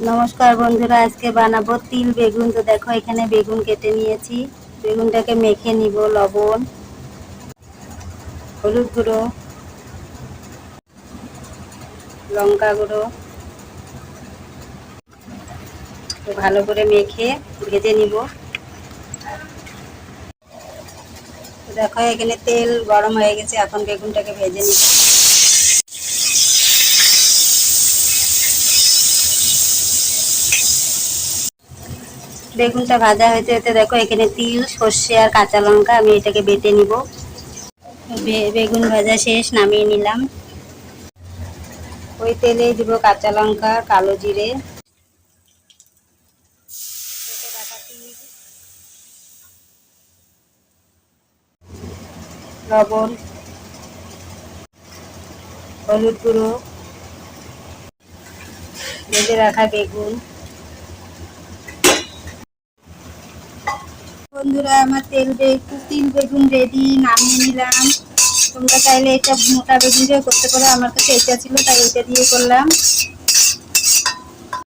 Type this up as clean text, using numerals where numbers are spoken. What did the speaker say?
নমস্কার বন্ধুরা, আজকে বানাবো তিল বেগুন। তো দেখো এখানে বেগুন কেটে নিয়েছি। বেগুনটাকে মেখে নিব। লবণ, হলুদ গুঁড়ো, লঙ্কা গুঁড়ো, তো ভালো করে মেখে ভেজে নিব। তো দেখো এখানে তেল গরম হয়ে গেছে, এখন বেগুনটাকে ভেজে নিব। বেগুনটা ভাজা হয়েছে, এতে দেখো এখানে তিল, সর্ষে আর কাঁচা লঙ্কা, আমি এটাকে বেটে নিব। বেগুন ভাজা শেষ, নামিয়ে নিলাম। ওই তেলেই দিব কাঁচা লঙ্কা, কালো জিরে, কেটে রাখা তিল, লবণ, হলুদ গুঁড়ো, ভেজে রাখা বেগুন। বন্ধুরা, আমার তিল বেগুন রেডি, নামিয়ে নিলাম। তোমরা চাইলে এটা মোটা বেগুন দিয়ে করতে পারো, আমার কাছে এটা ছিল তাই এটা দিয়ে করলাম।